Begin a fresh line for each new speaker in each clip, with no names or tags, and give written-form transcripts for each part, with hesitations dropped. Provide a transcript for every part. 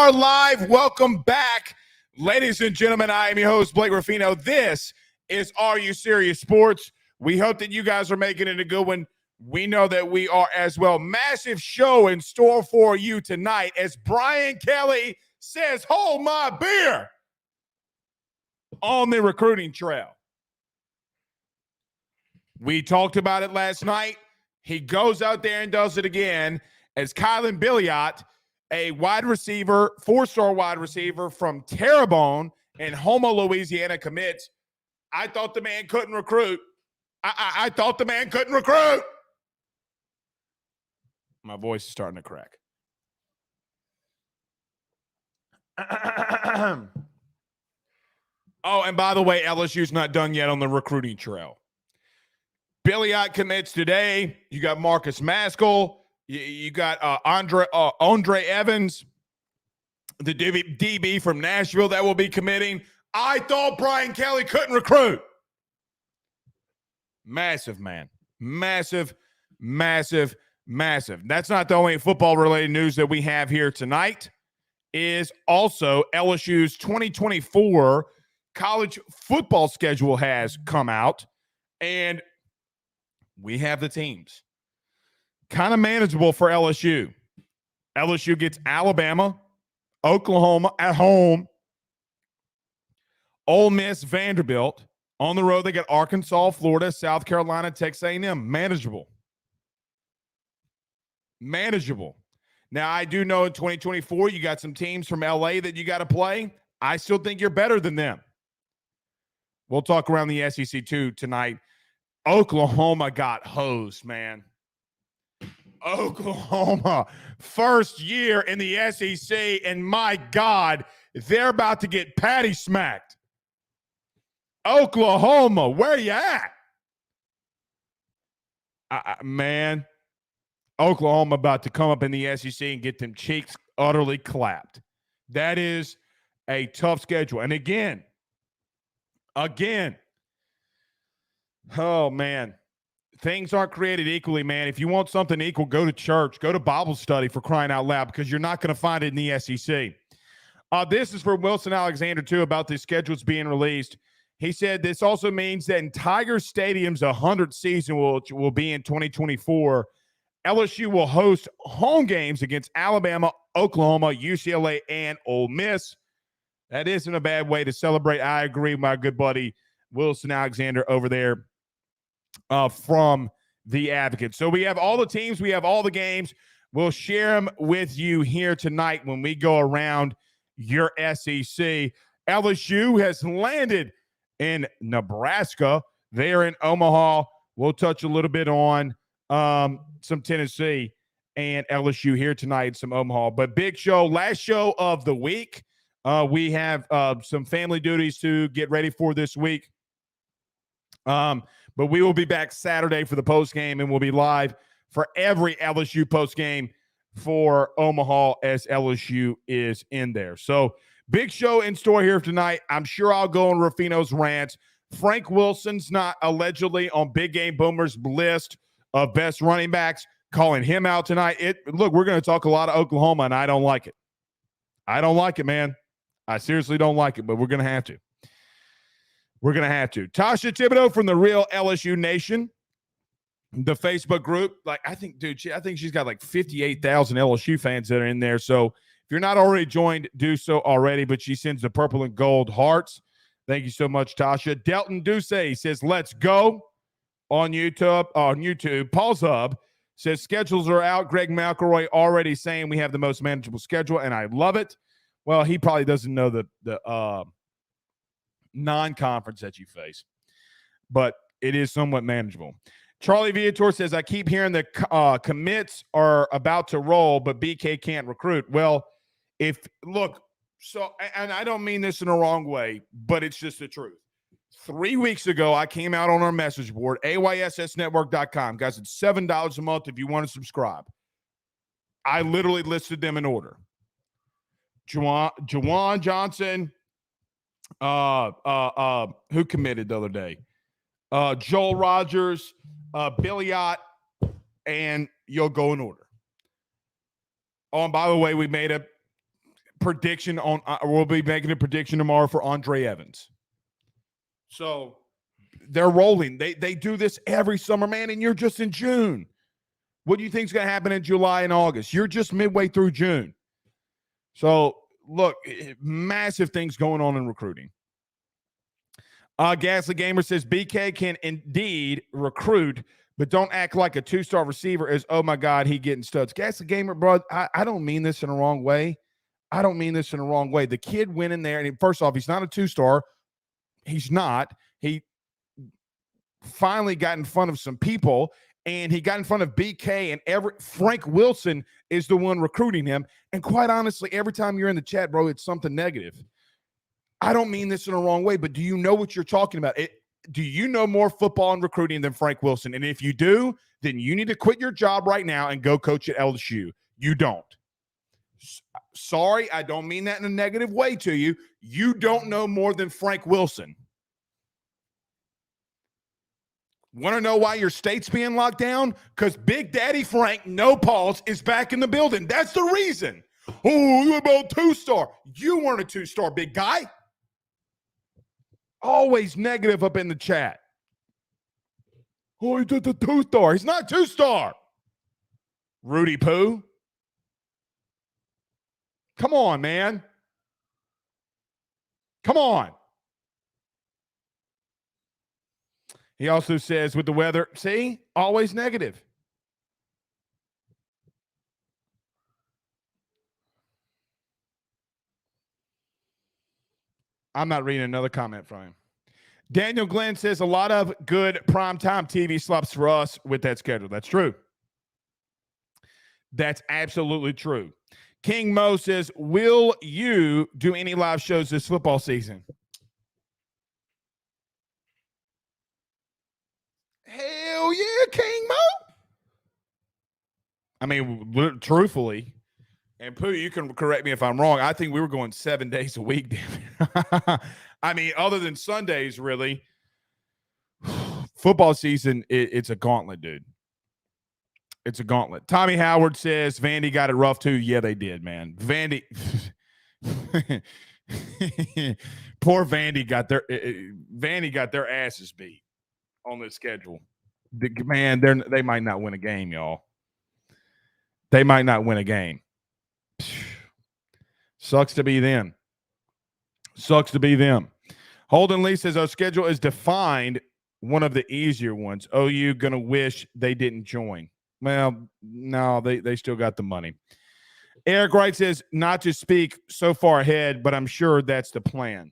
are live. Welcome back, ladies and gentlemen. I am your host, Blake Rafino. This is Are You Serious Sports. We hope that you guys are making it a good one. We know that we are as well. Massive show in store for you tonight as Brian Kelly says, hold my beer on the recruiting trail. We talked about it last night. He goes out there and does it again as Kylan Billiot, a wide receiver, four-star wide receiver from Terrebonne in Houma, Louisiana, commits. I thought the man couldn't recruit. I thought the man couldn't recruit. My voice is starting to crack. Oh, and by the way, LSU's not done yet on the recruiting trail. Billiot commits today. You got Marcus Maskell. You got Andre Evans, the DB from Nashville that will be committing. I thought Brian Kelly couldn't recruit. Massive, man. Massive, massive, massive. That's not the only football-related news that we have here tonight. Is also LSU's 2024 college football schedule has come out, and we have the teams. Kind of manageable for LSU. LSU gets Alabama, Oklahoma at home, Ole Miss, Vanderbilt. On the road, they got Arkansas, Florida, South Carolina, Texas A&M. Manageable. Manageable. Now, I do know in 2024, you got some teams from LA that you got to play. I still think you're better than them. We'll talk around the SEC too tonight. Oklahoma got hosed, man. Oklahoma, first year in the SEC, and my God, they're about to get patty smacked. Oklahoma, where you at? Man, Oklahoma about to come up in the SEC and get them cheeks utterly clapped. That is a tough schedule. And again, oh, man. Things aren't created equally, man. If you want something equal, go to church. Go to Bible study, for crying out loud, because you're not going to find it in the SEC. This is for Wilson Alexander, too, about the schedules being released. He said this also means that in Tiger Stadium's 100th season, which will be in 2024, LSU will host home games against Alabama, Oklahoma, UCLA, and Ole Miss. That isn't a bad way to celebrate. I agree with my good buddy Wilson Alexander over there from the Advocate. So we have all the teams. We have all the games. We'll share them with you here tonight when we go around your SEC. LSU has landed in Nebraska. They're in Omaha. We'll touch a little bit on some Tennessee and LSU here tonight, some Omaha. But big show, last show of the week. We have some family duties to get ready for this week. But we will be back Saturday for the postgame, and we'll be live for every LSU postgame for Omaha as LSU is in there. So big show in store here tonight. I'm sure I'll go on Rafino's rants. Frank Wilson's not allegedly on Big Game Boomer's list of best running backs, calling him out tonight. Look, we're going to talk a lot of Oklahoma, and I don't like it. I don't like it, man. I seriously don't like it, but we're going to have to. We're going to have to. Tasha Thibodeau from the Real LSU Nation, the Facebook group. I think she's got like 58,000 LSU fans that are in there. So if you're not already joined, do so already. But she sends the purple and gold hearts. Thank you so much, Tasha. Delton Duce says, let's go on YouTube. Paul's Hub says, schedules are out. Greg McElroy already saying we have the most manageable schedule, and I love it. Well, he probably doesn't know the non-conference that you face, but it is somewhat manageable. Charlie Viator says, I keep hearing the commits are about to roll, but BK can't recruit. Well, and I don't mean this in a wrong way, but it's just the truth. 3 weeks ago, I came out on our message board, AYSSnetwork.com. Guys, it's $7 a month if you want to subscribe. I literally listed them in order. Juwan Johnson, who committed the other day? Joel Rogers, Billiot, and you'll go in order. Oh, and by the way, we made a prediction on. We'll be making a prediction tomorrow for Andre Evans. So they're rolling. They do this every summer, man, and you're just in June. What do you think is going to happen in July and August? You're just midway through June. So, look, massive things going on in recruiting. Gasly Gamer says, BK can indeed recruit, but don't act like a two-star receiver is, oh, my God, he getting studs. Gasly Gamer, bro, I don't mean this in the wrong way. I don't mean this in the wrong way. The kid went in there, and first off, he's not a two-star. He's not. He finally got in front of some people, and he got in front of BK, and Frank Wilson is the one recruiting him. And quite honestly, every time you're in the chat, bro, it's something negative. I don't mean this in the wrong way, but do you know what you're talking about? Do you know more football and recruiting than Frank Wilson? And if you do, then you need to quit your job right now and go coach at LSU. You don't. Sorry, I don't mean that in a negative way to you. You don't know more than Frank Wilson. Want to know why your state's being locked down? Because Big Daddy Frank, no pause, is back in the building. That's the reason. Oh, you about two-star. You weren't a two-star, big guy. Always negative up in the chat. Oh, he did the two-star. He's not two-star. Rudy Poo. Come on, man. Come on. He also says with the weather, see, always negative. I'm not reading another comment from him. Daniel Glenn says a lot of good primetime TV slots for us with that schedule. That's true. That's absolutely true. King Mo says, will you do any live shows this football season? Hell yeah, King Mo. I mean, truthfully, and Pooh, you can correct me if I'm wrong, I think we were going 7 days a week. I mean, other than Sundays, really, football season, it's a gauntlet, dude. It's a gauntlet. Tommy Howard says Vandy got it rough too. Yeah, they did, man. Vandy, poor Vandy got their asses beat on the schedule. Man, they might not win a game, y'all. They might not win a game. Sucks to be them. Sucks to be them. Holden Lee says our schedule is defined, one of the easier ones. OU gonna wish they didn't join. Well, no, they still got the money. Eric Wright says not to speak so far ahead, but I'm sure that's the plan.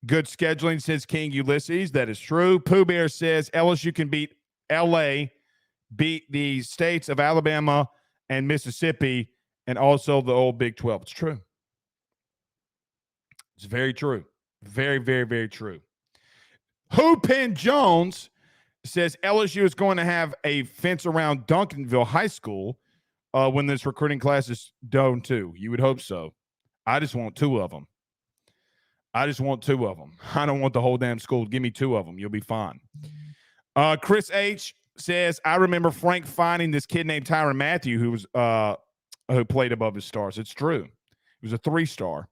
Good scheduling, says King Ulysses. That is true. Pooh Bear says LSU can beat LA, beat the states of Alabama and Mississippi, and also the old Big 12. It's true. It's very true. Very, very, very true. Hoopin Jones says LSU is going to have a fence around Duncanville High School when this recruiting class is done too. You would hope so. I just want two of them. I don't want the whole damn school. Give me two of them. You'll be fine. Chris H says, I remember Frank finding this kid named Tyrann Mathieu who played above his stars. It's true. He was a 3-star.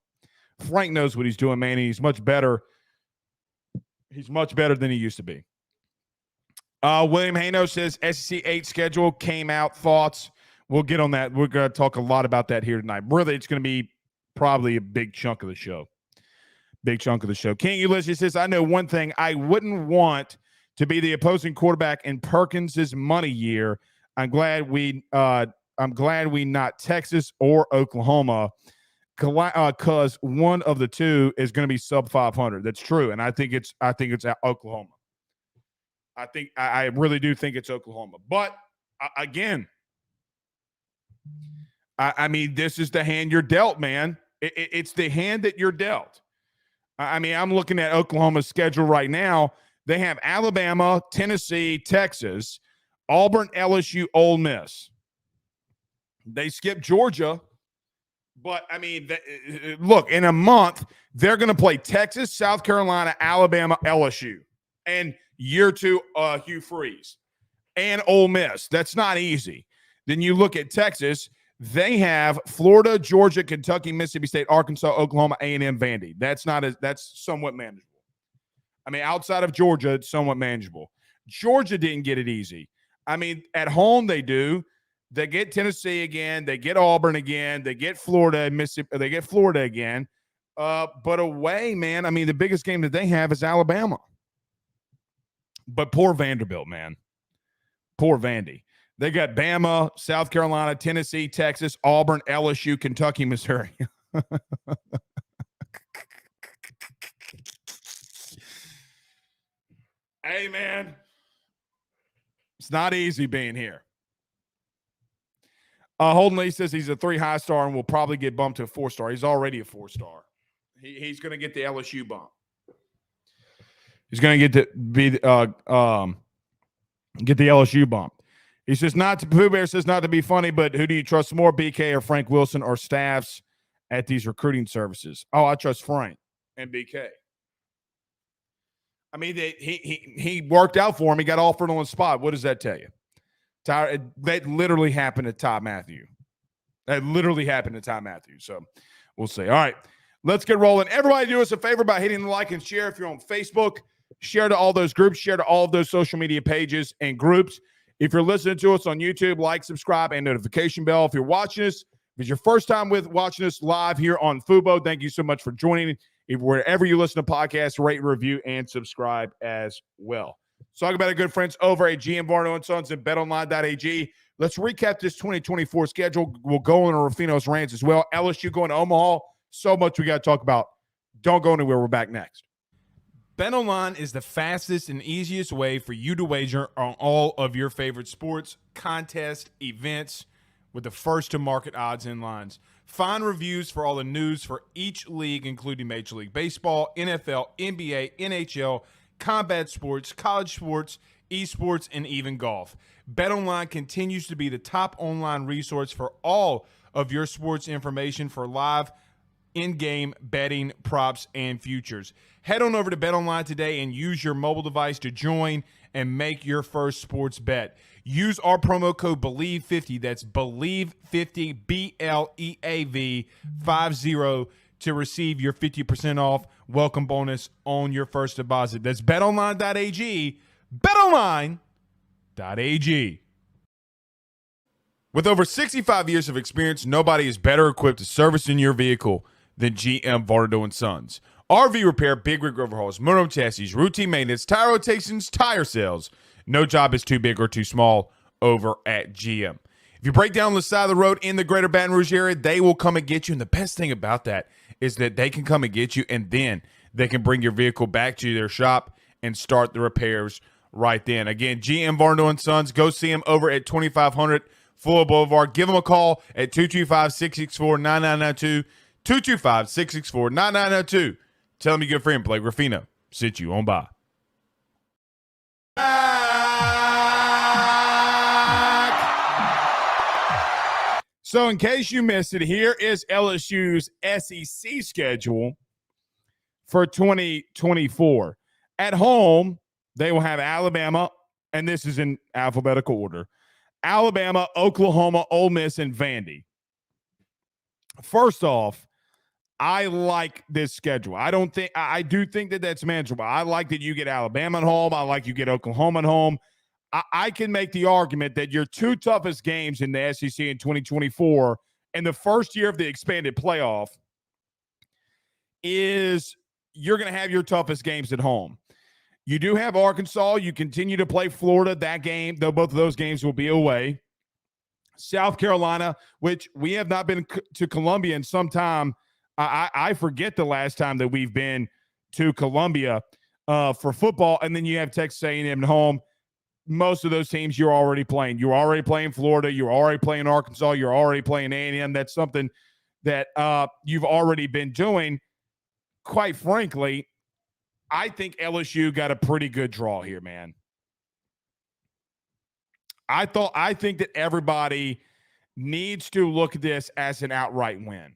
Frank knows what he's doing, man. And he's much better. He's much better than he used to be. William Hano says SEC 8 schedule came out. Thoughts? We'll get on that. We're going to talk a lot about that here tonight. Really, it's going to be probably a big chunk of the show. King Ulysses says, I know one thing. I wouldn't want to be the opposing quarterback in Perkins's money year. I'm glad we not Texas or Oklahoma, because one of the two is going to be sub 500. That's true, and I think it's Oklahoma. I really do think it's Oklahoma. But again, I mean, this is the hand you're dealt, man. It's the hand that you're dealt. I mean, I'm looking at Oklahoma's schedule right now. They have Alabama, Tennessee, Texas, Auburn, LSU, Ole Miss. They skip Georgia. But, I mean, look, in a month, they're going to play Texas, South Carolina, Alabama, LSU. And year 2, Hugh Freeze. And Ole Miss. That's not easy. Then you look at Texas. They have Florida, Georgia, Kentucky, Mississippi State, Arkansas, Oklahoma, A&M, Vandy. That's somewhat manageable. I mean, outside of Georgia, it's somewhat manageable. Georgia didn't get it easy. I mean, at home they do. They get Tennessee again. They get Auburn again. They get Florida, Mississippi. They get Florida again. But away, man, I mean, the biggest game that they have is Alabama. But poor Vanderbilt, man. Poor Vandy. They got Bama, South Carolina, Tennessee, Texas, Auburn, LSU, Kentucky, Missouri. Hey, man. It's not easy being here. Holden Lee says he's a 3 high star and will probably get bumped to a 4-star. He's already a 4-star. He's going to get the LSU bump. He's going to get the LSU bump. He says Pooh Bear says not to be funny, but who do you trust more, BK or Frank Wilson or staffs at these recruiting services? Oh, I trust Frank and BK. I mean, he worked out for him. He got offered on the spot. What does that tell you? That literally happened to Todd Matthew. So we'll see. All right, let's get rolling. Everybody do us a favor by hitting the like and share. If you're on Facebook, share to all those groups, share to all of those social media pages and groups. If you're listening to us on YouTube, like, subscribe, and notification bell. If you're watching us, if it's your first time watching us live here on Fubo, thank you so much for joining. Wherever you listen to podcasts, rate, review, and subscribe as well. Let's talk about our good friends over at GM Varno & Sons and BetOnline.ag. Let's recap this 2024 schedule. We'll go on Rafino's Rants as well. LSU going to Omaha. So much we got to talk about. Don't go anywhere. We're back next. BetOnline is the fastest and easiest way for you to wager on all of your favorite sports, contests, events with the first-to-market odds and lines. Find reviews for all the news for each league, including Major League Baseball, NFL, NBA, NHL, combat sports, college sports, esports, and even golf. BetOnline continues to be the top online resource for all of your sports information for live in-game betting, props, and futures. Head on over to BetOnline today and use your mobile device to join and make your first sports bet. Use our promo code BELIEVE50, that's BELIEVE50, BLEAV 50, to receive your 50% off welcome bonus on your first deposit. That's betonline.ag, betonline.ag. With over 65 years of experience, nobody is better equipped to service in your vehicle than GM Varno & Sons. RV repair, big rig overhauls, motorhome chassis, routine maintenance, tire rotations, tire sales. No job is too big or too small over at GM. If you break down the side of the road in the greater Baton Rouge area, they will come and get you. And the best thing about that is that they can come and get you, and then they can bring your vehicle back to their shop and start the repairs right then. Again, GM Varno & Sons. Go see them over at 2500 Fuller Boulevard. Give them a call at 225-664-9992, 225-664-9992. Tell them your good friend Blake Rafino sent you on by. So in case you missed it, here is LSU's SEC schedule for 2024. At home, they will have Alabama, and this is in alphabetical order. Alabama, Oklahoma, Ole Miss, and Vandy. First off, I like this schedule. I do think that that's manageable. I like that you get Alabama at home. I like you get Oklahoma at home. I can make the argument that your 2 toughest games in the SEC in 2024 and the first year of the expanded playoff is you're going to have your toughest games at home. You do have Arkansas. You continue to play Florida. That game, though, both of those games will be away. South Carolina, which we have not been to Columbia in some time. I forget the last time that we've been to Columbia for football. And then you have Texas A&M at home. Most of those teams you're already playing. You're already playing Florida. You're already playing Arkansas. You're already playing A&M. That's something that you've already been doing. Quite frankly, I think LSU got a pretty good draw here, man. I think that everybody needs to look at this as an outright win.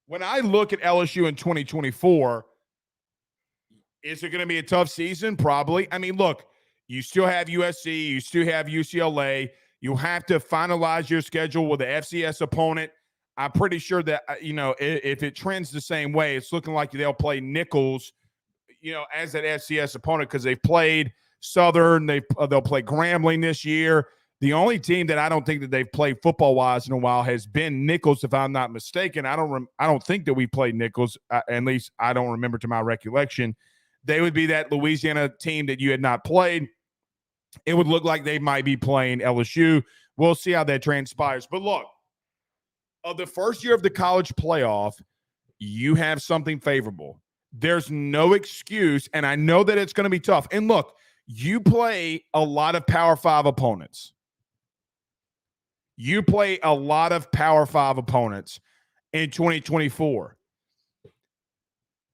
When I look at LSU in 2024, is it going to be a tough season? Probably. I mean, look, you still have USC, you still have UCLA, You have to finalize your schedule with the FCS opponent. I'm pretty sure that, if it trends the same way, it's looking like they'll play Nichols, as that FCS opponent, because they've played Southern. They'll play Grambling this year. The only team that I don't think that they've played football-wise in a while has been Nichols, if I'm not mistaken. I don't think that we played Nichols, at least I don't remember to my recollection. They would be that Louisiana team that you had not played. It would look like they might be playing LSU. We'll see how that transpires. But look, of the first year of the college playoff, you have something favorable. There's no excuse, and I know that it's going to be tough. And look, you play a lot of Power 5 opponents. You play a lot of Power 5 opponents in 2024.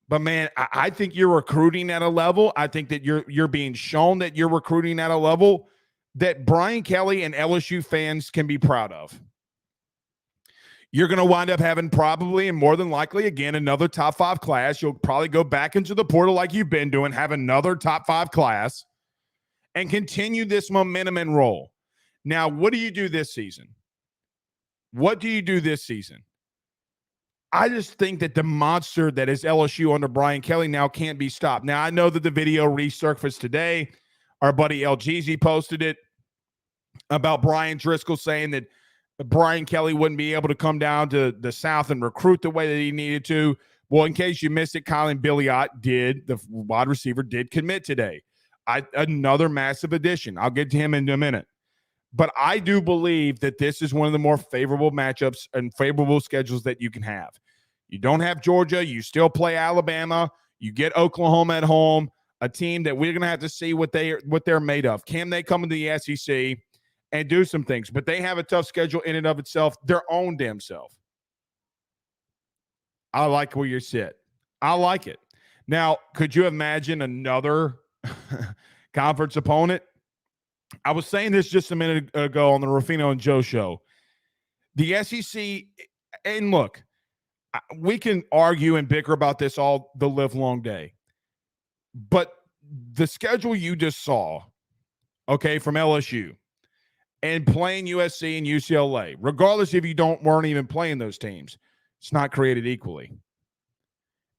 But, man, I think you're recruiting at a level. I think that you're being shown that you're recruiting at a level that Brian Kelly and LSU fans can be proud of. You're going to wind up having probably and more than likely, again, another top 5 class. You'll probably go back into the portal like you've been doing, have another top 5 class, and continue this momentum and roll. Now, what do you do this season? What do you do this season? I just think that the monster that is LSU under Brian Kelly now can't be stopped. Now, I know that the video resurfaced today. Our buddy El Jeezy posted it about Brian Driscoll saying that Brian Kelly wouldn't be able to come down to the South and recruit the way that he needed to. Well, in case you missed it, Kylan Billiot the wide receiver, did commit today. Another massive addition. I'll get to him in a minute. But I do believe that this is one of the more favorable matchups and favorable schedules that you can have. You don't have Georgia. You still play Alabama. You get Oklahoma at home, a team that we're going to have to see what they're made of. Can they come into the SEC and do some things? But they have a tough schedule in and of itself, their own damn self. I like where you sit. I like it. Now, could you imagine another conference opponent? I was saying this just a minute ago on the Rafino and Joe show. The SEC, and look, we can argue and bicker about this all the live long day. But the schedule you just saw, okay, from LSU and playing USC and UCLA, regardless if you weren't even playing those teams, it's not created equally.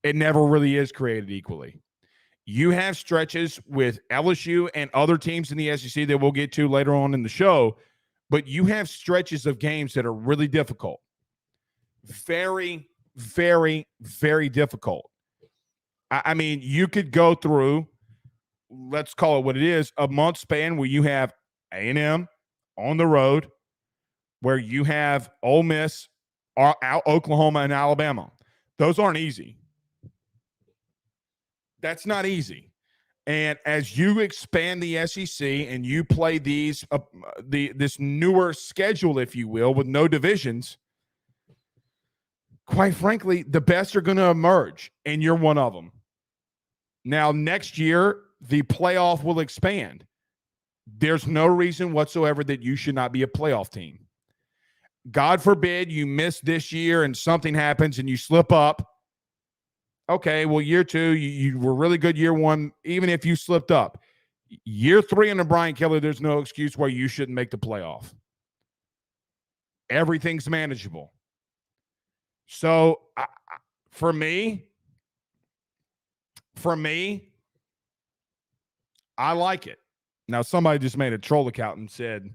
It never really is created equally. You have stretches with LSU and other teams in the SEC that we'll get to later on in the show, but you have stretches of games that are really difficult. Very, very, very difficult. I mean, you could go through, let's call it what it is, a month span where you have A&M on the road, where you have Ole Miss, Oklahoma, and Alabama. Those aren't easy. That's not easy. And as you expand the SEC and you play this newer schedule, if you will, with no divisions, quite frankly, the best are going to emerge, and you're one of them. Now, next year, the playoff will expand. There's no reason whatsoever that you should not be a playoff team. God forbid you miss this year and something happens and you slip up. Okay, well, year 2, you were really good year 1, even if you slipped up. Year 3 under Brian Kelly, there's no excuse why you shouldn't make the playoff. Everything's manageable. So, for me, I like it. Now, somebody just made a troll account and said,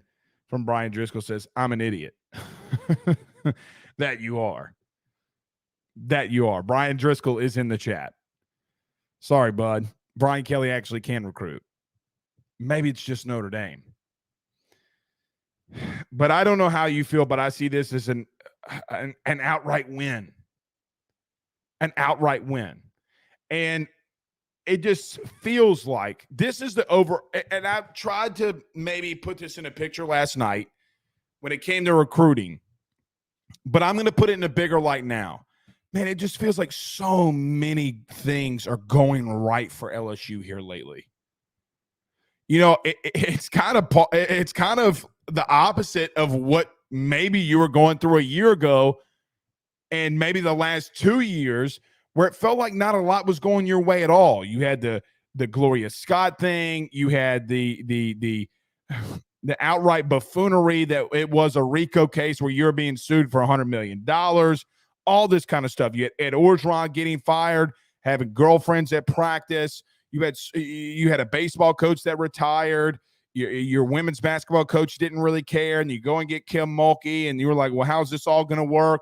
from Brian Driscoll, says, I'm an idiot. That you are. Brian Driscoll is in the chat. Sorry, bud. Brian Kelly actually can recruit. Maybe it's just Notre Dame. But I don't know how you feel, but I see this as an outright win. An outright win. And it just feels like this is the over. And I've tried to maybe put this in a picture last night when it came to recruiting. But I'm going to put it in a bigger light now. Man, it just feels like so many things are going right for LSU here lately. You know, it's kind of the opposite of what maybe you were going through a year ago and maybe the last 2 years where it felt like not a lot was going your way at all. You had the Gloria Scott thing. You had the the outright buffoonery that it was a RICO case where you're being sued for $100 million, all this kind of stuff. You had Ed Orgeron getting fired, having girlfriends at practice. You had a baseball coach that retired. Your women's basketball coach didn't really care, and you go and get Kim Mulkey, and you were like, well, how's this all going to work?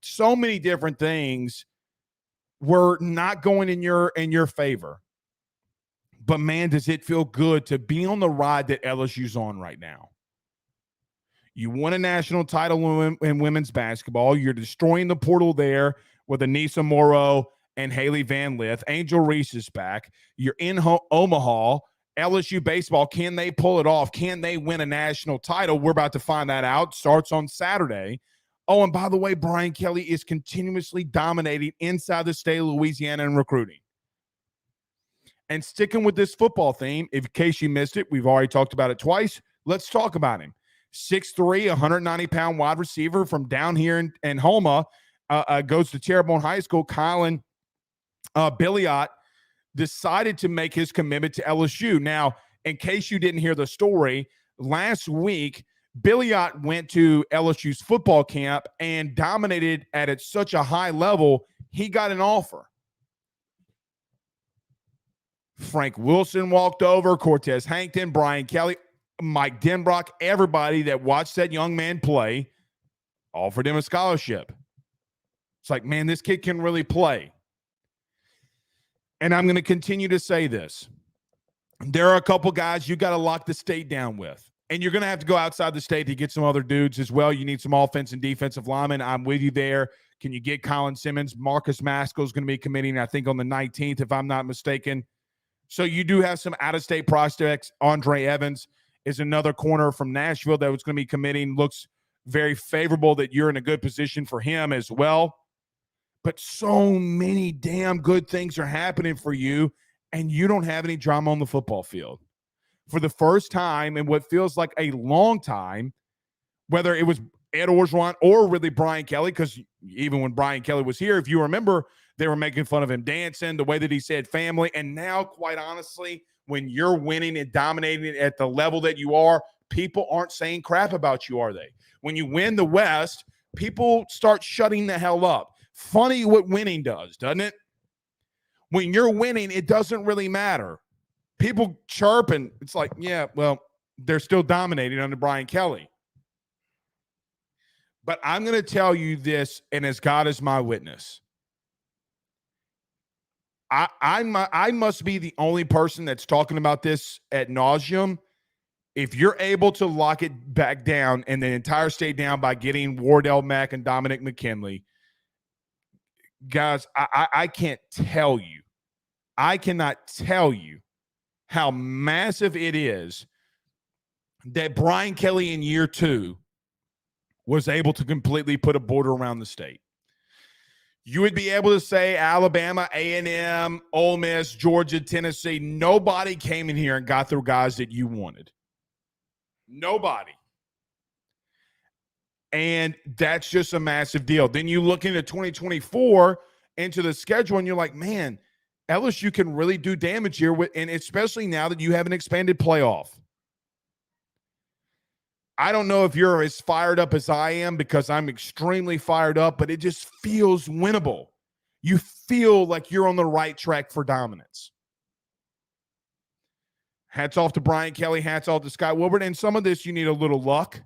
So many different things were not going in your favor. But, man, does it feel good to be on the ride that LSU's on right now. You won a national title in women's basketball. You're destroying the portal there with Anissa Morrow and Haley Van Lith. Angel Reese is back. You're in Omaha. LSU baseball, can they pull it off? Can they win a national title? We're about to find that out. Starts on Saturday. Oh, and by the way, Brian Kelly is continuously dominating inside the state of Louisiana in recruiting. And sticking with this football theme, in case you missed it, we've already talked about it twice. Let's talk about him. 6'3", 190-pound wide receiver from down here in Houma, goes to Terrebonne High School. Kylan Billiot decided to make his commitment to LSU. Now, in case you didn't hear the story, last week, Billiot went to LSU's football camp and dominated at such a high level, he got an offer. Frank Wilson walked over, Cortez Hankton, Brian Kelly, Mike Denbrock, everybody that watched that young man play offered him a scholarship. It's like, man, this kid can really play. And I'm going to continue to say this. There are a couple guys you got to lock the state down with. And you're going to have to go outside the state to get some other dudes as well. You need some offense and defensive linemen. I'm with you there. Can you get Colin Simmons? Marcus Maskell is going to be committing, I think, on the 19th, if I'm not mistaken. So you do have some out-of-state prospects. Andre Evans is another corner from Nashville that was going to be committing. Looks very favorable that you're in a good position for him as well. But so many damn good things are happening for you, and you don't have any drama on the football field. For the first time in what feels like a long time, whether it was Ed Orgeron or really Brian Kelly, because even when Brian Kelly was here, if you remember, they were making fun of him dancing, the way that he said family. And now, quite honestly, when you're winning and dominating at the level that you are, people aren't saying crap about you, are they? When you win the West, people start shutting the hell up. Funny what winning does, doesn't it? When you're winning, it doesn't really matter. People chirp, and it's like, yeah, well, they're still dominating under Brian Kelly. But I'm going to tell you this, and as God is my witness, I must be the only person that's talking about this ad nauseum. If you're able to lock it back down and the entire state down by getting Wardell Mack and Dominic McKinley, guys, I can't tell you. I cannot tell you how massive it is that Brian Kelly in year 2 was able to completely put a border around the state. You would be able to say Alabama, A&M, Ole Miss, Georgia, Tennessee. Nobody came in here and got the guys that you wanted. Nobody. And that's just a massive deal. Then you look into 2024, into the schedule, and you're like, man, LSU can really do damage here, and especially now that you have an expanded playoff. I don't know if you're as fired up as I am, because I'm extremely fired up, but it just feels winnable. You feel like you're on the right track for dominance. Hats off to Brian Kelly. Hats off to Scott Wilbert. And some of this, you need a little luck,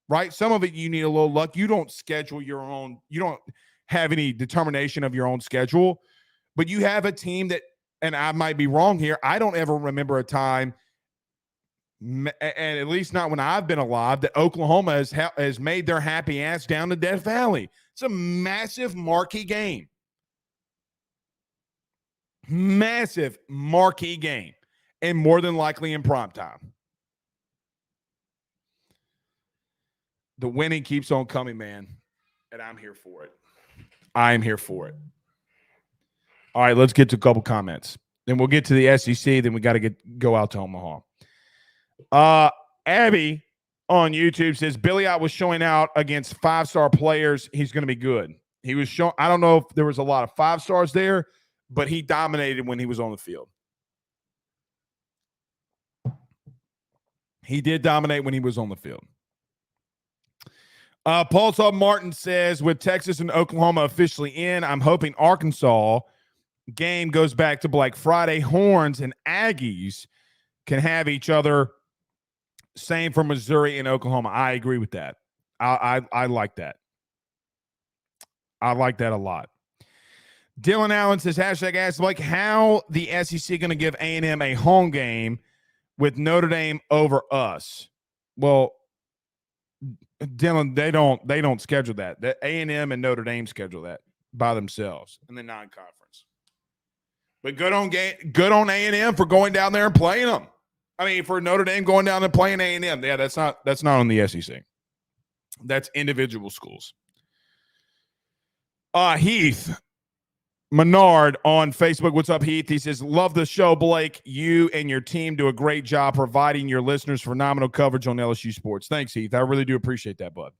right? Some of it, you need a little luck. You don't schedule your own. You don't have any determination of your own schedule, but you have a team that, and I might be wrong here, I don't ever remember a time, and at least not when I've been alive, that Oklahoma has made their happy ass down to Death Valley. It's a massive marquee game. Massive marquee game. And more than likely in primetime. The winning keeps on coming, man. And I'm here for it. I'm here for it. All right, let's get to a couple comments. Then we'll get to the SEC. Then we got to go out to Omaha. Abby on YouTube says Billiot was showing out against 5-star players. He's going to be good. He was showing. I don't know if there was a lot of 5-stars there, but he dominated when he was on the field. He did dominate when he was on the field. Paul Saul Martin says, with Texas and Oklahoma officially in, I'm hoping Arkansas game goes back to Black Friday. Horns and Aggies can have each other. Same for Missouri and Oklahoma. I agree with that. I like that. I like that a lot. Dylan Allen says, hashtag ask Blake, how the SEC going to give A&M a home game with Notre Dame over us? Well, Dylan, they don't schedule that. The A&M and Notre Dame schedule that by themselves in the non-conference. But good on A&M for going down there and playing them. I mean, for Notre Dame going down and playing A&M, yeah, that's not on the SEC. That's individual schools. Heath Menard on Facebook. What's up, Heath? He says, love the show, Blake. You and your team do a great job providing your listeners phenomenal coverage on LSU sports. Thanks, Heath. I really do appreciate that, bud.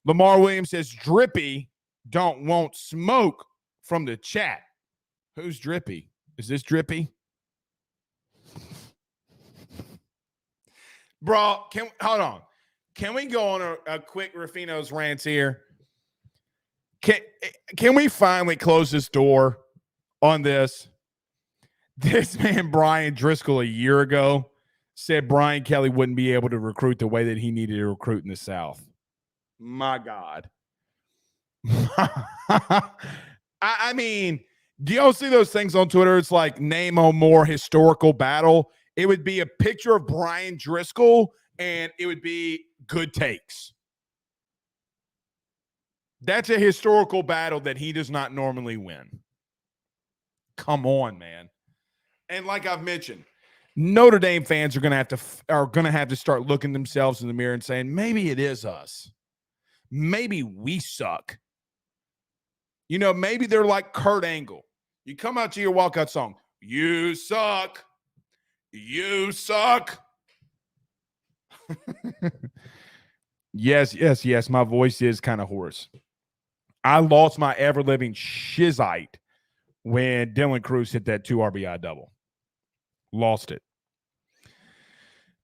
Lamar Williams says, Drippy won't smoke from the chat. Who's Drippy? Is this Drippy? Bro, hold on. Can we go on a quick Rafino's rants here? Can we finally close this door on this? This man, Brian Driscoll, a year ago, said Brian Kelly wouldn't be able to recruit the way that he needed to recruit in the South. My God. I mean, do y'all see those things on Twitter? It's like, name a more historical battle. It would be a picture of Brian Driscoll, and it would be good takes. That's a historical battle that he does not normally win. Come on, man. And like I've mentioned, Notre Dame fans are going to have to start looking themselves in the mirror and saying, maybe it is us. Maybe we suck. You know, maybe they're like Kurt Angle. You come out to your walkout song, you suck. You suck. Yes. My voice is kind of hoarse. I lost my ever-living shizite when Dylan Cruz hit that 2 RBI double. Lost it.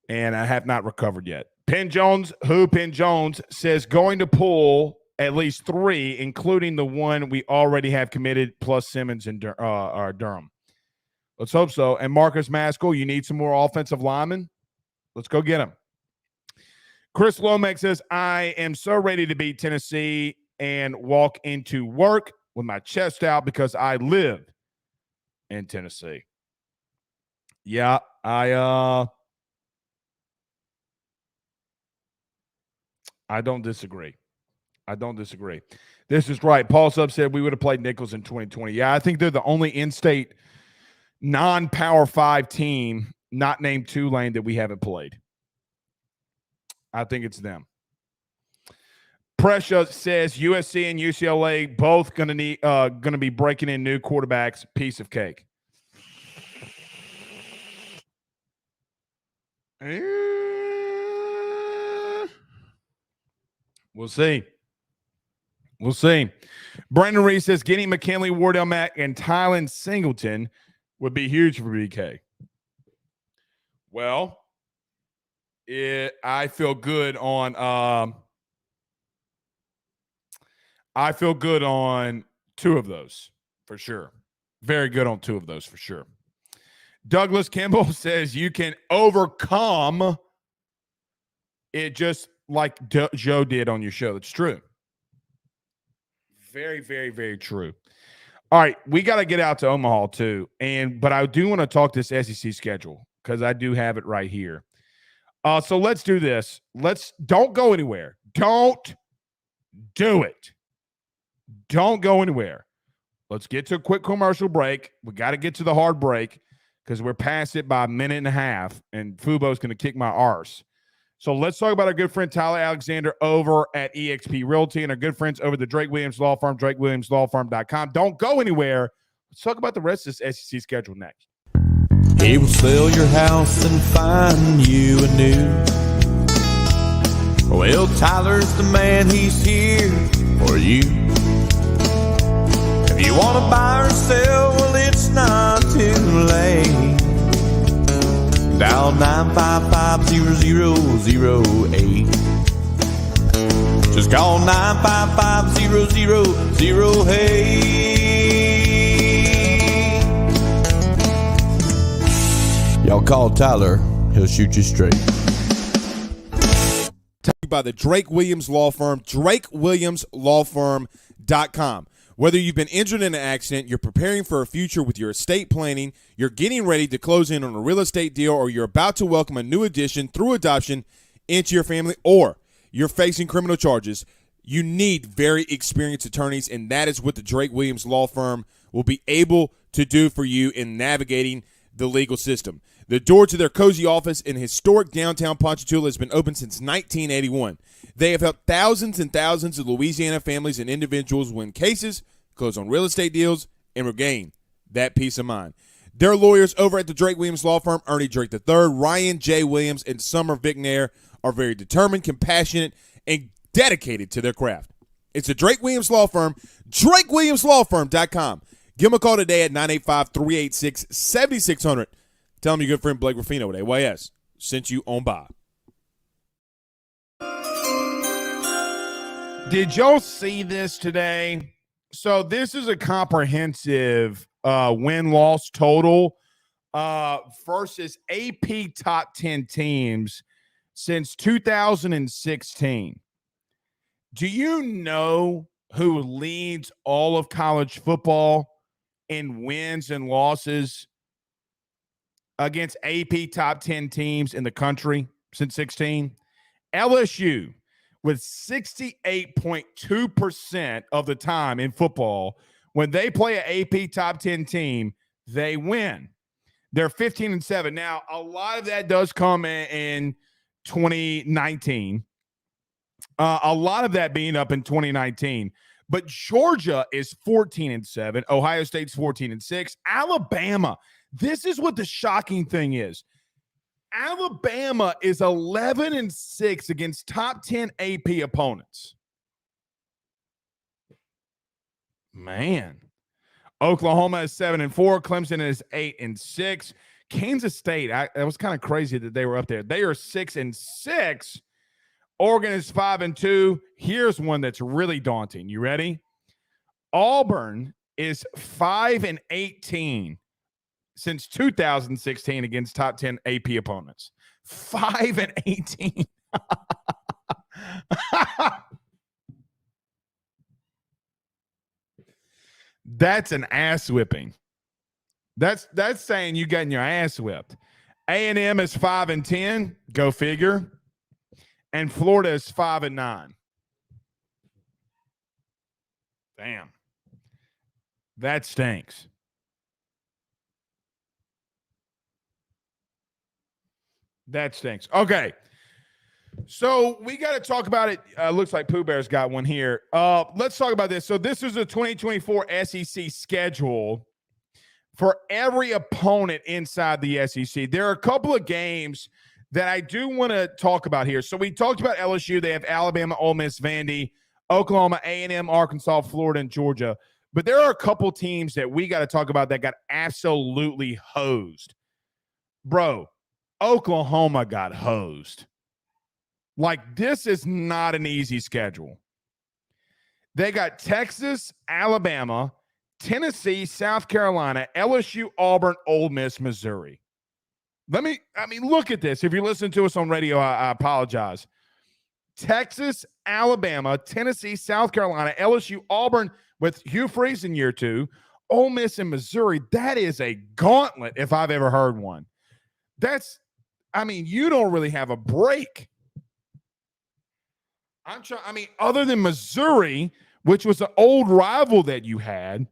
And I have not recovered yet. Penn Jones says going to pull at least 3, including the one we already have committed, plus Simmons and Durham. Let's hope so. And Marcus Maskell, you need some more offensive linemen? Let's go get them. Chris Lomax says, I am so ready to beat Tennessee and walk into work with my chest out because I live in Tennessee. Yeah, I don't disagree. This is right. Paul Sub said we would have played Nichols in 2020. Yeah, I think they're the only in-state non-Power 5 team not named Tulane that we haven't played. I think it's them. Precious says USC and UCLA both going to be breaking in new quarterbacks. Piece of cake. We'll see. Brandon Reed says getting McKinley, Wardell Mack, and Tylen Singleton would be huge for BK. Well, I feel good on 2 of those for sure. Very good on 2 of those for sure. Douglas Kimball says you can overcome it just like Joe did on your show. That's true. Very, very, very true. All right, we got to get out to Omaha too, but I do want to talk this SEC schedule because I do have it right here. So let's do this. Don't go anywhere. Don't do it. Don't go anywhere. Let's get to a quick commercial break. We got to get to the hard break because we're past it by a minute and a half, and Fubo's going to kick my arse. So let's talk about our good friend Tyler Alexander over at eXp Realty and our good friends over at the Drake Williams Law Firm, drakewilliamslawfirm.com. Don't go anywhere. Let's talk about the rest of this SEC schedule next.
He will sell your house and find you a new. Well, Tyler's the man, he's here for you. If you want to buy or sell, well, it's not too late. Down 955-0008. Just call 955-0008. Y'all call Tyler, he'll shoot you straight.
By the Drake Williams Law Firm, drakewilliamslawfirm.com. Whether you've been injured in an accident, you're preparing for a future with your estate planning, you're getting ready to close in on a real estate deal, or you're about to welcome a new addition through adoption into your family, or you're facing criminal charges, you need very experienced attorneys, and that is what the Drake Williams Law Firm will be able to do for you in navigating the legal system. The door to their cozy office in historic downtown Ponchatoula has been open since 1981. They have helped thousands and thousands of Louisiana families and individuals win cases, close on real estate deals, and regain that peace of mind. Their lawyers over at the Drake Williams Law Firm, Ernie Drake III, Ryan J. Williams, and Summer Vignair, are very determined, compassionate, and dedicated to their craft. It's the Drake Williams Law Firm, drakewilliamslawfirm.com. Give them a call today at 985-386-7600. Tell them your good friend Blake Rafino with AYS sent you on by.
Did y'all see this today? So this is a comprehensive win-loss total versus AP top 10 teams since 2016. Do you know who leads all of college football in wins and losses against AP top 10 teams in the country since 16? LSU, with 68.2% of the time in football, when they play an AP top 10 team, they win. They're 15-7. Now, a lot of that does come in 2019. A lot of that being up in 2019. But Georgia is 14-7. Ohio State's 14-6. Alabama, this is what the shocking thing is. Alabama is 11-6 against top 10 AP opponents. Man. Oklahoma is 7-4. Clemson is 8-6. Kansas State, that was kind of crazy that they were up there. They are 6-6. Oregon is 5-2. Here's one that's really daunting. You ready? Auburn is 5-18 since 2016 against top 10 AP opponents. 5-18. That's an ass whipping. That's saying you getting your ass whipped. A&M is 5-10. Go figure. And Florida is 5-9. Damn. That stinks. That stinks. Okay. So we got to talk about it. Looks like Pooh Bear's got one here. Let's talk about this. So this is a 2024 SEC schedule for every opponent inside the SEC. There are a couple of games that I do want to talk about here. So we talked about LSU. They have Alabama, Ole Miss, Vandy, Oklahoma, A&M, Arkansas, Florida, and Georgia. But there are a couple teams that we got to talk about that got absolutely hosed. Bro, Oklahoma got hosed. Like, this is not an easy schedule. They got Texas, Alabama, Tennessee, South Carolina, LSU, Auburn, Ole Miss, Missouri. Look at this. If you listen to us on radio, I apologize. Texas, Alabama, Tennessee, South Carolina, LSU, Auburn with Hugh Freeze in year 2, Ole Miss and Missouri. That is a gauntlet if I've ever heard one. You don't really have a break. Other than Missouri, which was an old rival that you had,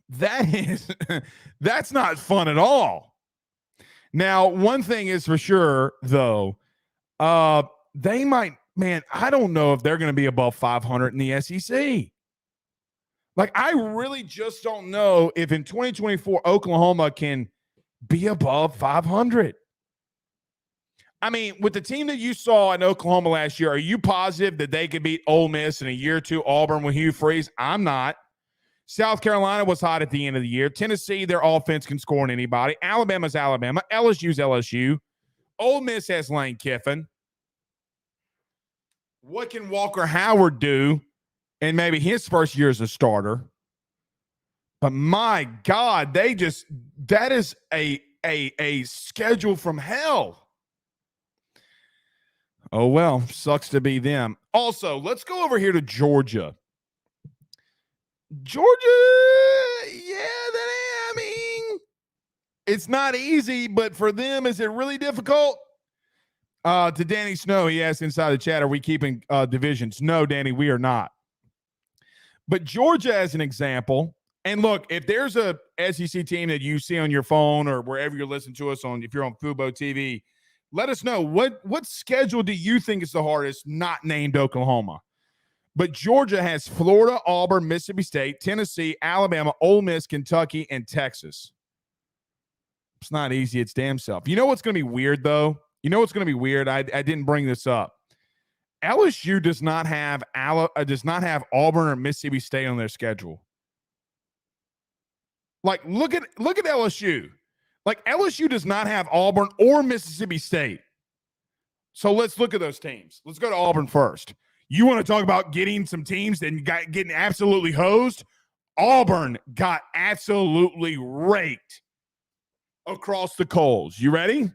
that's not fun at all. Now, one thing is for sure, though, they might, I don't know if they're going to be above 500 in the SEC. Like, I really just don't know if in 2024 Oklahoma can be above 500. With the team that you saw in Oklahoma last year, are you positive that they could beat Ole Miss in a year or two, Auburn with Hugh Freeze? I'm not. South Carolina was hot at the end of the year. Tennessee, their offense can score on anybody. Alabama's Alabama. LSU's LSU. Ole Miss has Lane Kiffin. What can Walker Howard do in maybe his first year as a starter? But my God, that is a schedule from hell. Oh, well, sucks to be them. Also, let's go over here to Georgia. I mean, it's not easy, but for them, is it really difficult? To Danny Snow, he asked inside the chat, are we keeping divisions? No, Danny, we are not. But Georgia, as an example, and look, if there's a SEC team that you see on your phone or wherever you're listening to us on, if you're on Fubo TV, let us know what schedule do you think is the hardest, not named Oklahoma. But Georgia has Florida, Auburn, Mississippi State, Tennessee, Alabama, Ole Miss, Kentucky, and Texas. It's not easy. It's damn self. You know what's going to be weird, though? You know what's going to be weird? I didn't bring this up. LSU does not have Auburn or Mississippi State on their schedule. Like, look at LSU. Like, LSU does not have Auburn or Mississippi State. So let's look at those teams. Let's go to Auburn first. You want to talk about getting some teams and getting absolutely hosed? Auburn got absolutely raked across the coals. You ready?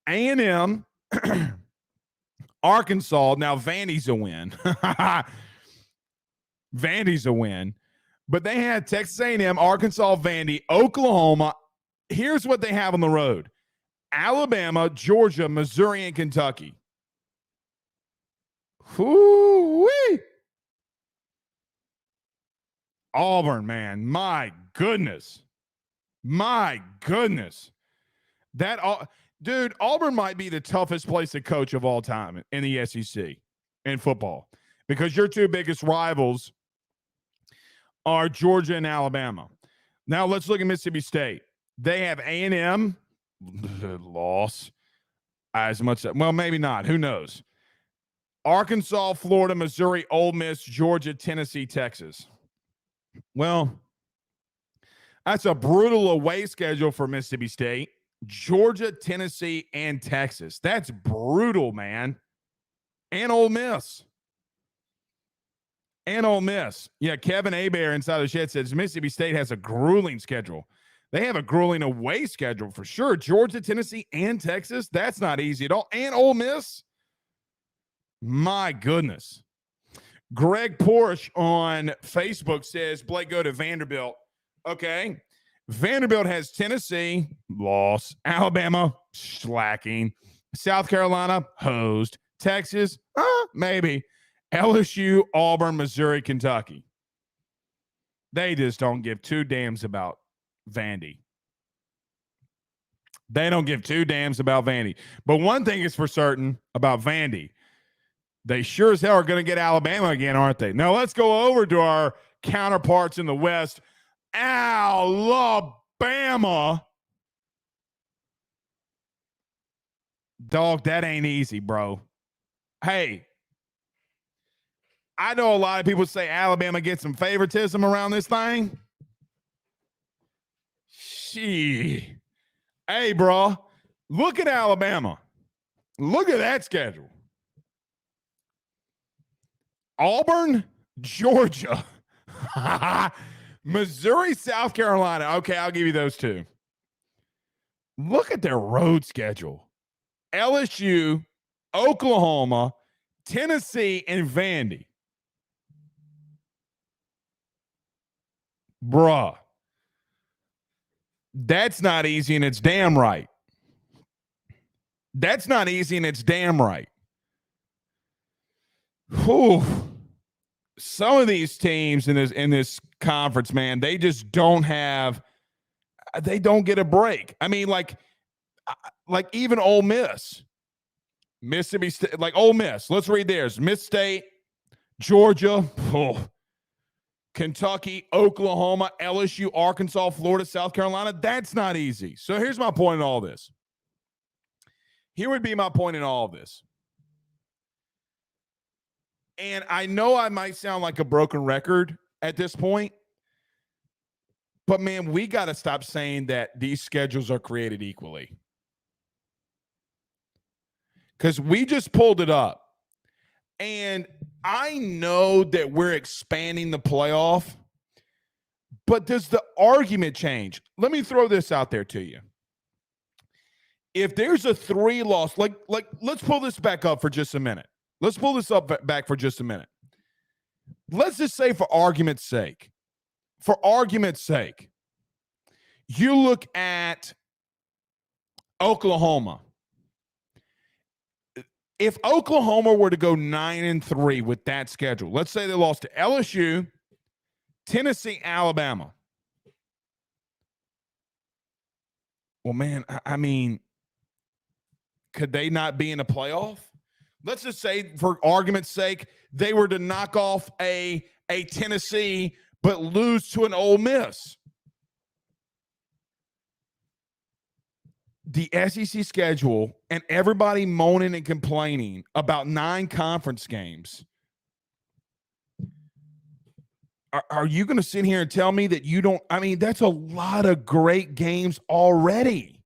A&M, Arkansas. Now, Vandy's a win. Vandy's a win. But they had Texas A&M, Arkansas, Vandy, Oklahoma. Here's what they have on the road. Alabama, Georgia, Missouri, and Kentucky. Whoo-wee. Auburn, man. My goodness. Dude, Auburn might be the toughest place to coach of all time in the SEC in football because your two biggest rivals are Georgia and Alabama. Now let's look at Mississippi State. They have A&M, loss, as much. Well, maybe not. Who knows? Arkansas, Florida, Missouri, Ole Miss, Georgia, Tennessee, Texas. Well, that's a brutal away schedule for Mississippi State. Georgia, Tennessee, and Texas. That's brutal, man. And Ole Miss. Yeah, Kevin Abear inside the shed says Mississippi State has a grueling schedule. They have a grueling away schedule for sure. Georgia, Tennessee, and Texas. That's not easy at all. And Ole Miss. My goodness. Greg Porsche on Facebook says, Blake, go to Vanderbilt. Okay. Vanderbilt has Tennessee, loss. Alabama, slacking. South Carolina, hosed. Texas, maybe. LSU, Auburn, Missouri, Kentucky. They just don't give two damns about Vandy. They don't give two damns about Vandy. But one thing is for certain about Vandy. They sure as hell are going to get Alabama again, aren't they? Now let's go over to our counterparts in the West. Alabama. Dog, that ain't easy, bro. Hey, I know a lot of people say Alabama gets some favoritism around this thing. Hey, bro, look at Alabama. Look at that schedule. Auburn, Georgia, Missouri, South Carolina. Okay, I'll give you those two. Look at their road schedule. LSU, Oklahoma, Tennessee, and Vandy. Bruh. That's not easy, and it's damn right. That's not easy, and it's damn right. Whew. Some of these teams in this conference, man, they just don't get a break. I mean, like even Ole Miss, Mississippi State, like Ole Miss. Let's read theirs. Miss State, Georgia, Kentucky, Oklahoma, LSU, Arkansas, Florida, South Carolina. That's not easy. So here's my point in all this. Here would be my point in all of this. And I know I might sound like a broken record at this point, but man, we got to stop saying that these schedules are created equally. because we just pulled it up. And I know that we're expanding the playoff, but does the argument change? Let me throw this out there to you. If there's a 3-loss, like let's pull this back up for just a minute. Let's pull this up back for just a minute. Let's just say for argument's sake, you look at Oklahoma. If Oklahoma were to go 9-3 with that schedule, let's say they lost to LSU, Tennessee, Alabama. Well, man, I mean, could they not be in a playoff? Let's just say, for argument's sake, they were to knock off a Tennessee but lose to an Ole Miss. The SEC schedule and everybody moaning and complaining about 9 conference games. Are you going to sit here and tell me that you don't? I mean, that's a lot of great games already.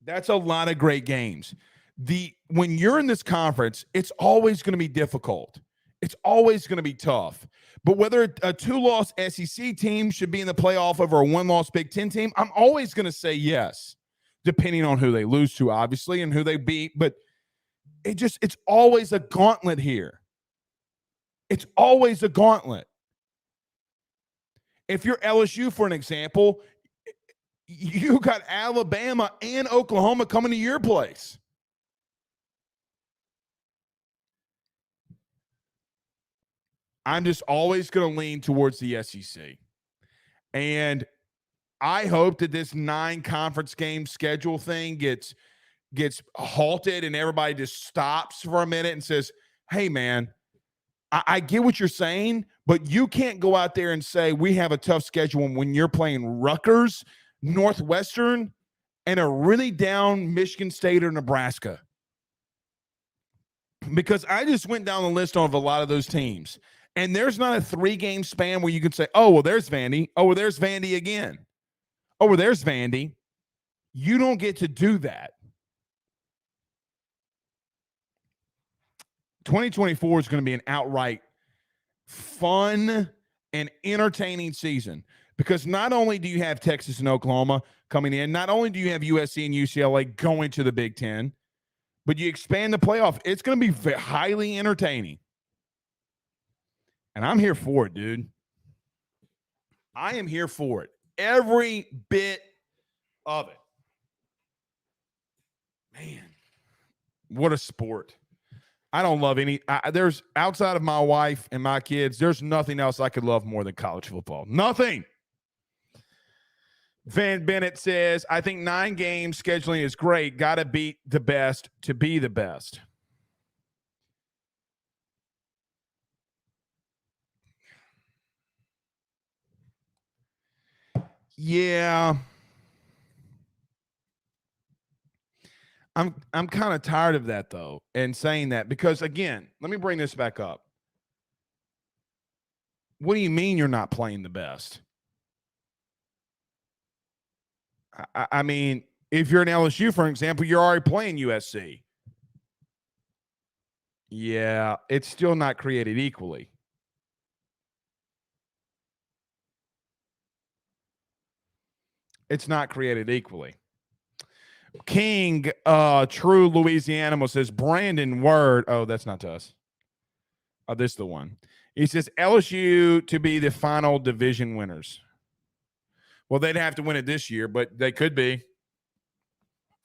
That's a lot of great games. When you're in this conference, it's always going to be difficult. It's always going to be tough. But whether a 2-loss SEC team should be in the playoff over a 1-loss Big Ten team, I'm always going to say yes, depending on who they lose to, obviously, and who they beat. But it's always a gauntlet here. It's always a gauntlet. If you're LSU, for an example, you got Alabama and Oklahoma coming to your place. I'm just always going to lean towards the SEC. And I hope that this 9 conference game schedule thing gets halted and everybody just stops for a minute and says, hey, man, I get what you're saying, but you can't go out there and say we have a tough schedule when you're playing Rutgers, Northwestern, and a really down Michigan State or Nebraska. Because I just went down the list of a lot of those teams, and there's not a 3-game span where you can say, oh, well, there's Vandy. Oh, well, there's Vandy again. Oh, well, there's Vandy. You don't get to do that. 2024 is going to be an outright fun and entertaining season because not only do you have Texas and Oklahoma coming in, not only do you have USC and UCLA going to the Big Ten, but you expand the playoff. It's going to be highly entertaining. And I'm here for it, dude. I am here for it. Every bit of it. Man, what a sport. I don't love there's outside of my wife and my kids, there's nothing else I could love more than college football. Nothing. Van Bennett says, I think 9 games scheduling is great. Got to beat the best to be the best. Yeah. I'm kind of tired of that, though, and saying that because, again, let me bring this back up. What do you mean you're not playing the best? I mean, if you're an LSU, for example, you're already playing USC. Yeah, it's still not created equally. It's not created equally. King, True Louisiana says, Brandon Word. Oh, that's not to us. Oh, this is the one. He says, LSU to be the final division winners. Well, they'd have to win it this year, but they could be.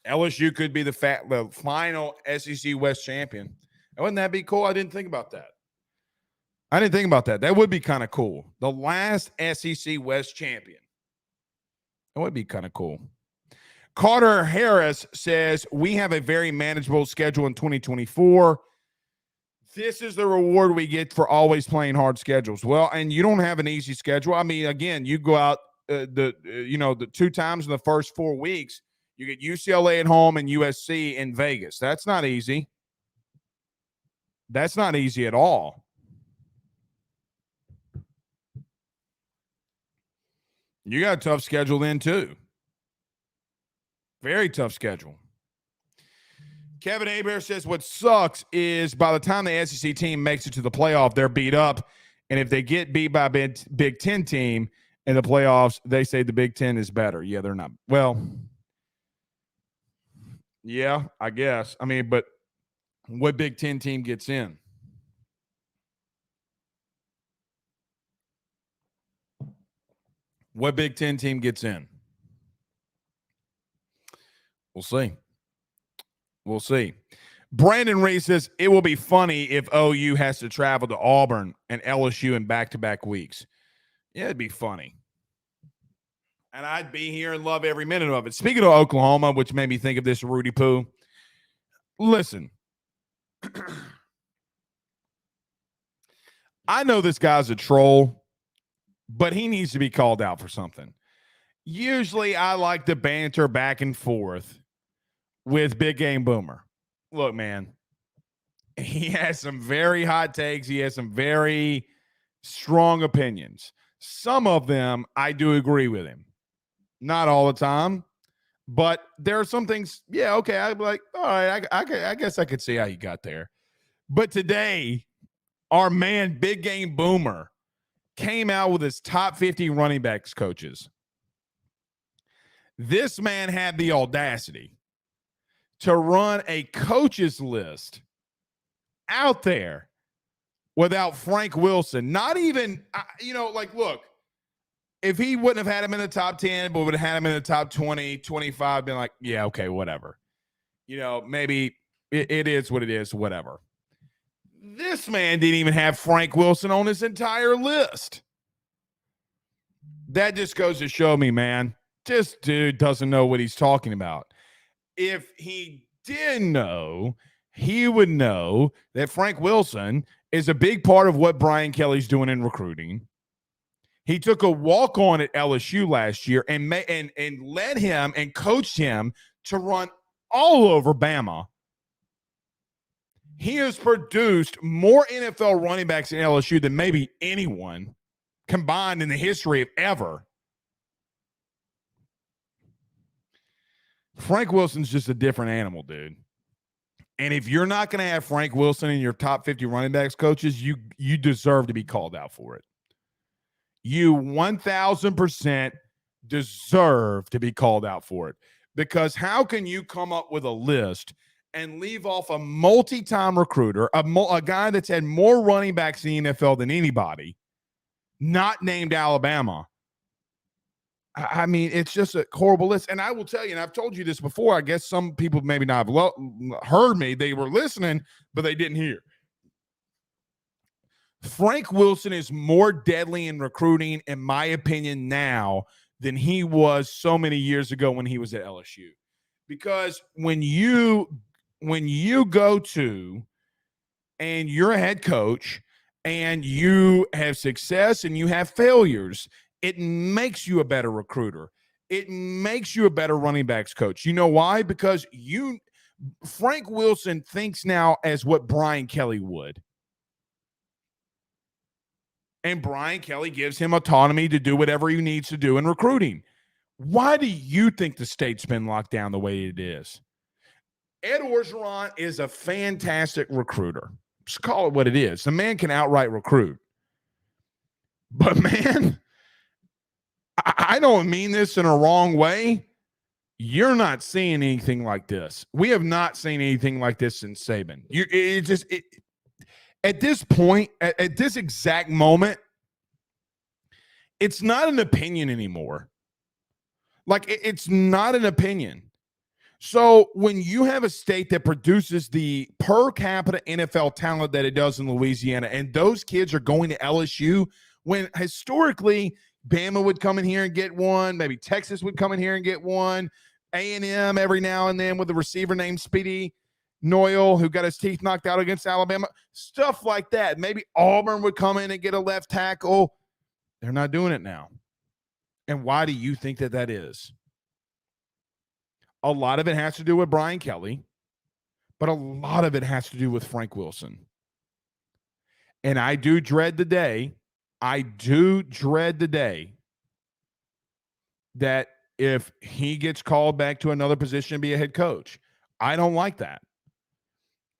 LSU could be the final SEC West champion. Wouldn't that be cool? I didn't think about that. That would be kind of cool. The last SEC West champion. That would be kind of cool. Carter Harris says, we have a very manageable schedule in 2024. This is the reward we get for always playing hard schedules. Well, and you don't have an easy schedule. I mean, again, you go out the 2 times in the first 4 weeks. You get UCLA at home and USC in Vegas. That's not easy. That's not easy at all. You got a tough schedule then, too. Very tough schedule. Kevin Aber says what sucks is by the time the SEC team makes it to the playoff, they're beat up. And if they get beat by a Big Ten team in the playoffs, they say the Big Ten is better. Yeah, they're not. Well, yeah, I guess. I mean, but what Big Ten team gets in? What Big Ten team gets in? We'll see. We'll see. Brandon Reese says it will be funny if OU has to travel to Auburn and LSU in back-to-back weeks. Yeah, it'd be funny. And I'd be here and love every minute of it. Speaking of Oklahoma, which made me think of this Rudy Poo, listen. I know this guy's a troll, but he needs to be called out for something. Usually I like to banter back and forth with Big Game Boomer. Look, man, he has some very hot takes. He has some very strong opinions. Some of them I do agree with him. Not all the time, but there are some things, yeah, okay, I'd be like, all right, I guess I could see how you got there. But today, our man, Big Game Boomer, came out with his top 50 running backs coaches. This man had the audacity to run a coaches list out there without Frank Wilson. Not even, look, if he wouldn't have had him in the top 10, but would have had him in the top 20, 25, been like, yeah, okay, whatever. Maybe it is what it is, whatever. This man didn't even have Frank Wilson on his entire list. That just goes to show me, man, this dude doesn't know what he's talking about. If he did know, he would know that Frank Wilson is a big part of what Brian Kelly's doing in recruiting. He took a walk-on at LSU last year and led him and coached him to run all over Bama. He has produced more NFL running backs in LSU than maybe anyone combined in the history of ever. Frank Wilson's just a different animal, dude. And if you're not going to have Frank Wilson in your top 50 running backs coaches, you deserve to be called out for it. You 1,000% deserve to be called out for it. Because how can you come up with a list and leave off a multi-time recruiter, a guy that's had more running backs in the NFL than anybody, not named Alabama? I mean, it's just a horrible list. And I will tell you, and I've told you this before, I guess some people maybe not have heard me. They were listening, but they didn't hear. Frank Wilson is more deadly in recruiting, in my opinion, now than he was so many years ago when he was at LSU. Because when you go to and you're a head coach and you have success and you have failures, it makes you a better recruiter. It makes you a better running backs coach. You know why? Because Frank Wilson thinks now as what Brian Kelly would. And Brian Kelly gives him autonomy to do whatever he needs to do in recruiting. Why do you think the state's been locked down the way it is? Ed Orgeron is a fantastic recruiter. Just call it what it is. The man can outright recruit. But, man, I don't mean this in a wrong way. You're not seeing anything like this. We have not seen anything like this since Saban. At this point, at this exact moment, it's not an opinion anymore. Like, it's not an opinion. So when you have a state that produces the per capita NFL talent that it does in Louisiana, and those kids are going to LSU, when historically Bama would come in here and get one, maybe Texas would come in here and get one, A&M every now and then with a receiver named Speedy Noyle, who got his teeth knocked out against Alabama, stuff like that. Maybe Auburn would come in and get a left tackle. They're not doing it now. And why do you think that is? A lot of it has to do with Brian Kelly, but a lot of it has to do with Frank Wilson. And I do dread the day that if he gets called back to another position to be a head coach. I don't like that.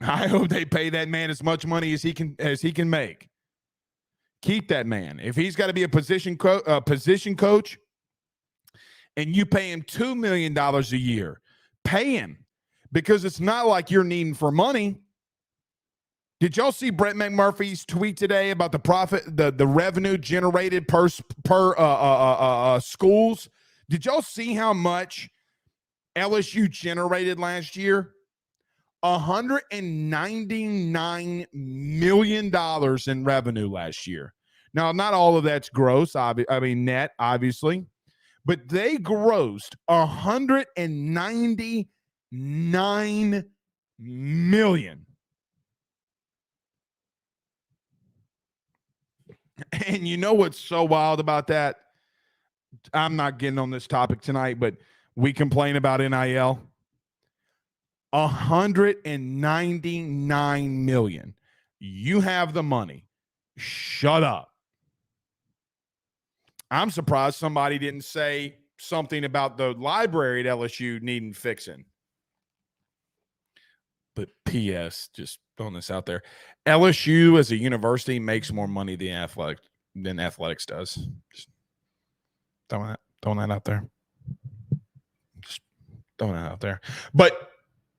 I hope they pay that man as much money as he can make. Keep that man. If he's got to be a position coach, and you pay him $2 million a year, pay him, because it's not like you're needing for money. Did y'all see Brett McMurphy's tweet today about the profit, the revenue generated per schools? Did y'all see how much LSU generated last year? $199 million in revenue last year. Now, not all of that's gross, net, obviously, but they grossed $199 million. And you know what's so wild about that? I'm not getting on this topic tonight, but we complain about NIL. $199 million. You have the money. Shut up. I'm surprised somebody didn't say something about the library at LSU needing fixing. But P.S., just throwing this out there, LSU as a university makes more money than athletics does. Just throwing that out there. Just throwing that out there. But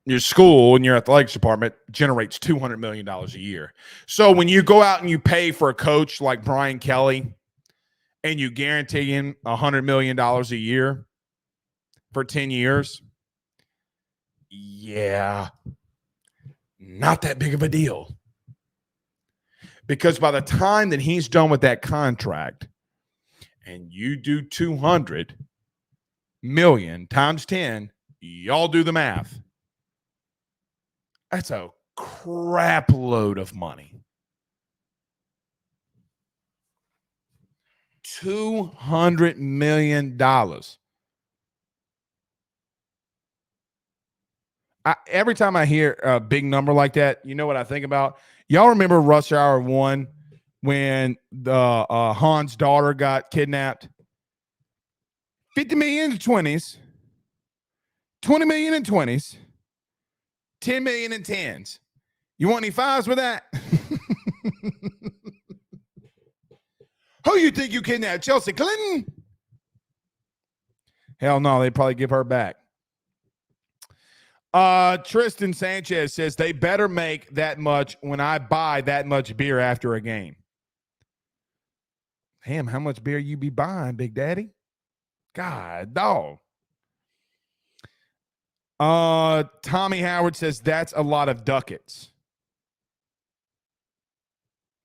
your school and your athletics department generates $200 million a year. So when you go out and you pay for a coach like Brian Kelly and you guarantee him $100 million a year for 10 years, yeah, not that big of a deal. Because by the time that he's done with that contract and you do 200 million times 10, y'all do the math. That's a crap load of money. $200 million. Every time I hear a big number like that, you know what I think about? Y'all remember Rush Hour 1 when the Han's daughter got kidnapped? 50 million in 20s, 20 million in 20s, 10 million in 10s. You want any fives with that? Who you think you kidnapped? Chelsea Clinton? Hell no, they'd probably give her back. Tristan Sanchez says they better make that much when I buy that much beer after a game. Damn, how much beer you be buying, Big Daddy? God, dog. Tommy Howard says that's a lot of ducats.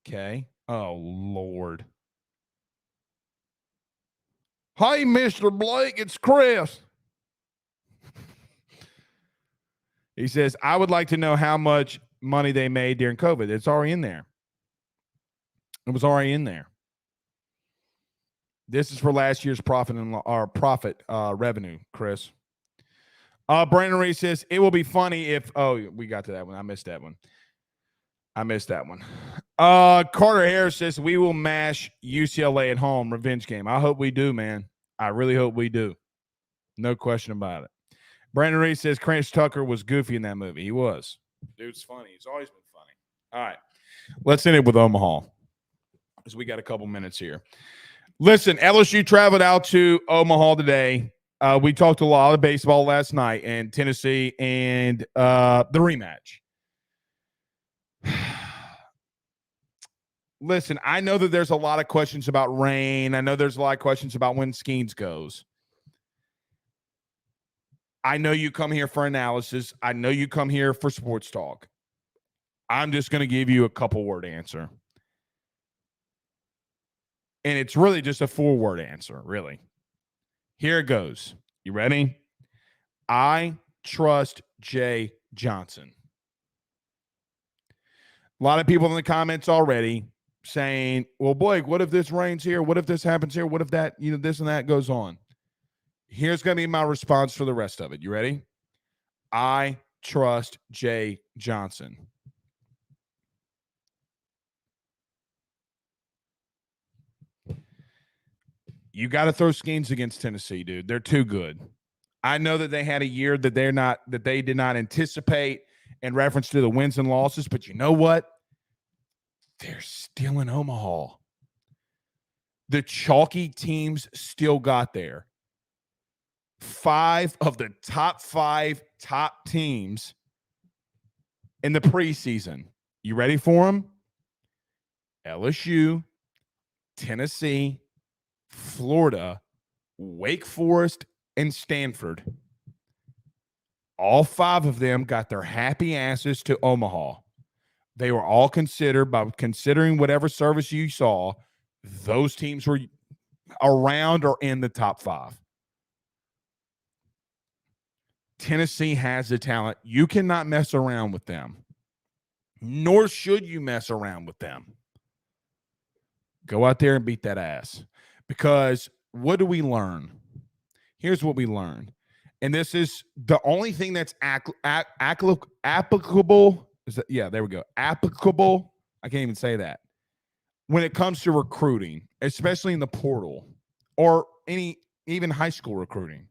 Okay. Oh, Lord. Hey, Mr. Blake, it's Chris. He says, I would like to know how much money they made during COVID. It's already in there. It was already in there. This is for last year's profit revenue, Chris. Brandon Reese says, it will be funny if, we got to that one. I missed that one. Carter Harris says, we will mash UCLA at home, revenge game. I hope we do, man. I really hope we do. No question about it. Brandon Reese says, Chris Tucker was goofy in that movie. He was. Dude's funny. He's always been funny. All right. Let's end it with Omaha, because we got a couple minutes here. Listen, LSU traveled out to Omaha today. We talked a lot of baseball last night and Tennessee and the rematch. Listen, I know that there's a lot of questions about rain. I know there's a lot of questions about when Skeens goes. I know you come here for analysis. I know you come here for sports talk. I'm just going to give you a couple-word answer. And it's really just a 4-word answer, really. Here it goes. You ready? I trust Jay Johnson. A lot of people in the comments already saying, well, Blake, what if this rains here? What if this happens here? What if that, this and that goes on? Here's going to be my response for the rest of it. You ready? I trust Jay Johnson. You got to throw Skeens against Tennessee, dude. They're too good. I know that they had a year that they did not anticipate, in reference to the wins and losses. But you know what? They're still in Omaha. The chalky teams still got there. 5 of the top 5 top teams in the preseason. You ready for them? LSU, Tennessee, Florida, Wake Forest, and Stanford. All 5 of them got their happy asses to Omaha. They were all considered, by considering whatever service you saw, those teams were around or in the top 5. Tennessee has the talent. You cannot mess around with them, nor should you mess around with them. Go out there and beat that ass. Because what do we learn? Here's what we learned. And this is the only thing that's applicable. Is that, yeah, there we go. Applicable. I can't even say that. When it comes to recruiting, especially in the portal or even high school recruiting.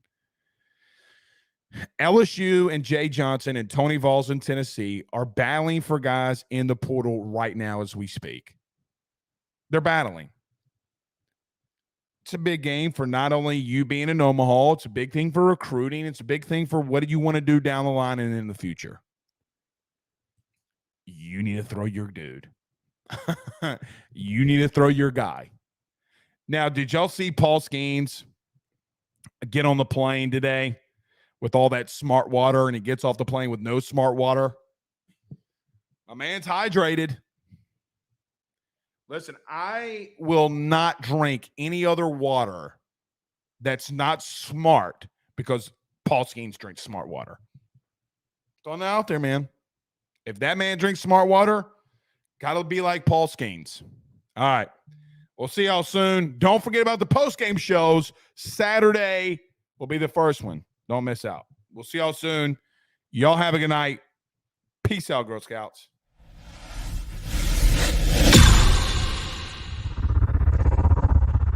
LSU and Jay Johnson and Tony Vols in Tennessee are battling for guys in the portal right now as we speak. They're battling. It's a big game for not only you being in Omaha, it's a big thing for recruiting. It's a big thing for what do you want to do down the line and in the future. You need to throw your dude. You need to throw your guy. Now, did y'all see Paul Skeens get on the plane today with all that smart water, and he gets off the plane with no smart water? My man's hydrated. Listen, I will not drink any other water that's not smart because Paul Skeens drinks smart water. Throwing that out there, man. If that man drinks smart water, got to be like Paul Skeens. All right. We'll see y'all soon. Don't forget about the post-game shows. Saturday will be the first one. Don't miss out. We'll see y'all soon. Y'all have a good night. Peace out, Girl Scouts.